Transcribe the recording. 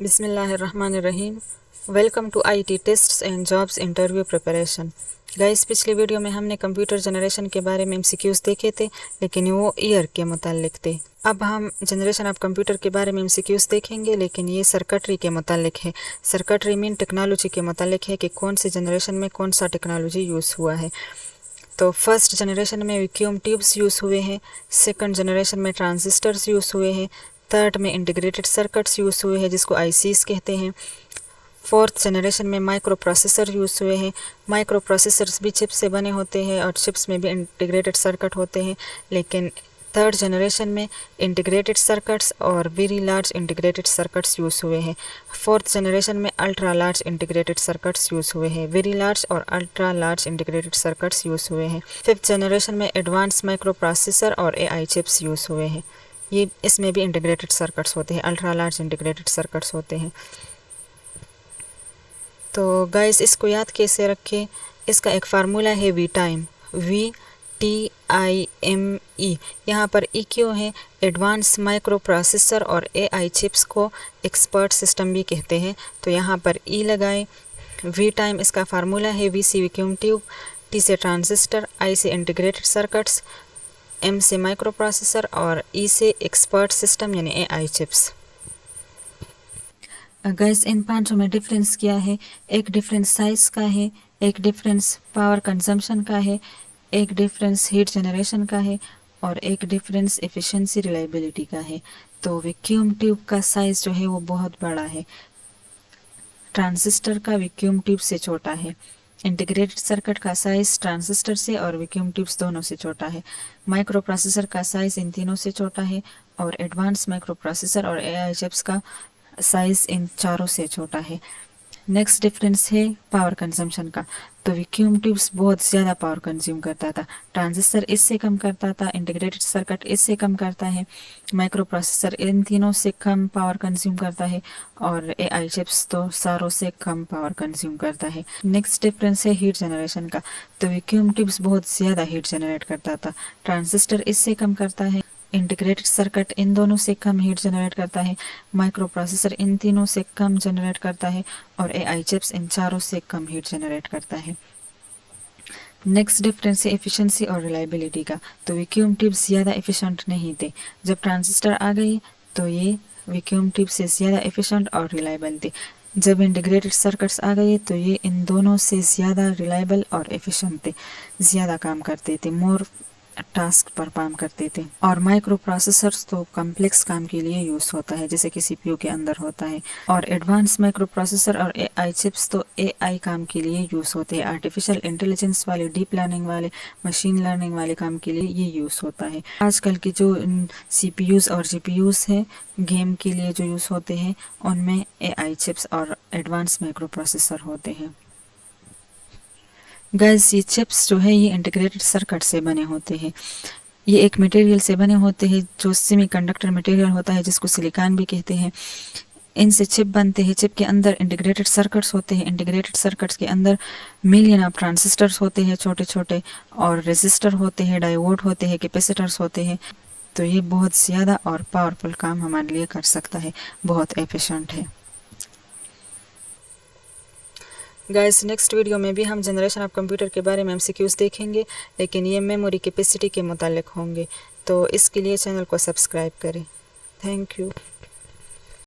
बिस्मिल्लाहिर्रहमानिर्रहीम। Welcome to IT tests and jobs interview preparation. Guys, पिछली video में हमने कंप्यूटर जनरेशन के बारे में एमसीक्यूज़ देखे थे, लेकिन वो ईयर के मुतालिक थे। अब हम जनरेशन ऑफ कंप्यूटर के बारे में एमसीक्यूज़ देखेंगे, लेकिन ये सर्किटरी के मुतालिक है। सर्किटरी मीन टेक्नोलॉजी के मुतालिक है कि कौन से जनरेशन में कौन सा टेक्नोलॉजी यूज़ हुआ है। तो फर्स्ट जनरेशन में वैक्यूम ट्यूब्स यूज़ हुए हैं, सेकंड जनरेशन में ट्रांजिस्टर्स यूज़ हुए हैं, थर्ड में इंटीग्रेटेड सर्किट्स यूज़ हुए हैं जिसको आईसीस कहते हैं, फोर्थ जनरेशन में माइक्रो प्रोसेसर यूज़ हुए हैं। माइक्रो प्रोसेसर्स भी चिप्स से बने होते हैं और चिप्स में भी इंटीग्रेटेड सर्किट होते हैं, लेकिन थर्ड जनरेशन में इंटीग्रेटेड सर्किट्स और very large integrated circuits use हुए हैं। फोर्थ जनरेशन में ultra large integrated circuits use हुए हैं। वेरी लार्ज और ultra large integrated circuits use हुए हैं। फिफ्थ जनरेशन में एडवांस माइक्रो प्रोसेसर और एआई चिप्स यूज़ हुए हैं। ये इसमें भी इंटीग्रेटेड सर्किट्स होते हैं, अल्ट्रा लार्ज इंटीग्रेटेड सर्किट्स होते हैं। तो गाइस, इसको याद कैसे रखें? इसका एक फार्मूला है वी टाइम, VTIME। यहाँ पर ई क्यों है? एडवांस माइक्रो प्रोसेसर और एआई चिप्स को एक्सपर्ट सिस्टम भी कहते हैं, तो यहाँ पर ई लगाएं। वी टाइम इसका फार्मूला है वी से वैक्यूम ट्यूब, टी से ट्रांजिस्टर, आई से इंटीग्रेटेड सर्किट्स, एम से माइक्रो प्रोसेसर और ई से एक्सपर्ट सिस्टम यानी एआई चिप्स। गाइस, इन पांचों में डिफरेंस क्या है? एक डिफरेंस साइज का है, एक डिफरेंस पावर कंजम्पशन का है, एक डिफरेंस हीट जनरेशन का है और एक डिफरेंस एफिशिएंसी रिलायबिलिटी का है। तो वैक्यूम ट्यूब का साइज जो है वो बहुत बड़ा है, ट्रांजिस्टर का वैक्यूम ट्यूब से छोटा है, इंटीग्रेटेड सर्किट का साइज ट्रांजिस्टर से और वैक्यूम ट्यूब्स दोनों से छोटा है, माइक्रो प्रोसेसर का साइज इन तीनों से छोटा है और एडवांस माइक्रो प्रोसेसर और एआई चिप्स का साइज इन चारों से छोटा है। नेक्स्ट डिफरेंस है पावर कंजम्पशन का। तो वैक्यूम ट्यूब्स बहुत ज़्यादा पावर कंज्यूम करता था, ट्रांजिस्टर इससे कम करता था, इंटीग्रेटेड सर्किट इससे कम करता है, माइक्रो प्रोसेसर इन तीनों से कम पावर कंज्यूम करता है और एआई चिप्स तो सारों से कम पावर कंज्यूम करता है। नेक्स्ट डिफरेंस है हीट जनरेशन का। तो वैक्यूम ट्यूब्स बहुत ज़्यादा हीट जनरेट करता था, ट्रांजिस्टर इससे कम करता है, इंटीग्रेटेड सर्किट इन दोनों से कम हीट जनरेट करता है, माइक्रो प्रोसेसर इन तीनों से कम जनरेट करता है और एआई चिप्स इन चारों से कम हीट जनरेट करता है। नेक्स्ट डिफरेंस है एफिशिएंसी और रिलायबिलिटी का। तो वैक्यूम ट्यूब्स ज़्यादा एफिशिएंट नहीं थे, जब ट्रांजिस्टर आ गई तो ये वैक्यूम ट्यूब से ज़्यादा एफिशिएंट और रिलायबल थे। जब इंटीग्रेटेड सर्किट्स आ गए तो ये इन दोनों से ज़्यादा रिलायबल और एफिशिएंट थे, ज़्यादा काम करते थे, मोर टास्क पर काम करते थे। और माइक्रो प्रोसेसर्स तो कॉम्प्लेक्स काम के लिए यूज़ होता है, जैसे कि सीपीयू के अंदर होता है, और एडवांस माइक्रो प्रोसेसर और एआई चिप्स तो एआई काम के लिए यूज़ होते हैं, आर्टिफिशियल इंटेलिजेंस वाले, डीप लर्निंग वाले, मशीन लर्निंग वाले काम के लिए ये यूज़ होता है। आजकल के जो सीपीयूज़ और जीपीयूज़ हैं गेम के लिए जो यूज़ होते हैं, उनमें एआई चिप्स और एडवांस माइक्रो प्रोसेसर होते हैं। गैस, ये चिप्स जो है ये इंटीग्रेटेड सर्किट से बने होते हैं। ये एक मटेरियल से बने होते हैं जो सेमीकंडक्टर मटेरियल होता है, जिसको सिलिकॉन भी कहते हैं। इनसे चिप बनते हैं, चिप के अंदर इंटीग्रेटेड सर्किट्स होते हैं, इंटीग्रेटेड सर्किट्स के अंदर मिलियन ऑफ ट्रांजिस्टर्स होते हैं छोटे छोटे, और रेजिस्टर होते हैं, डायोड होते हैं, कैपेसिटर्स होते हैं। तो ये बहुत ज़्यादा और पावरफुल काम हमारे लिए कर सकता है, बहुत एफिशिएंट है। गाइस, नेक्स्ट वीडियो में भी हम जनरेशन ऑफ कंप्यूटर के बारे में एमसीक्यूज़ देखेंगे, लेकिन ये मेमोरी कैपेसिटी के मुतालिक होंगे, तो इसके लिए चैनल को सब्सक्राइब करें। Thank you.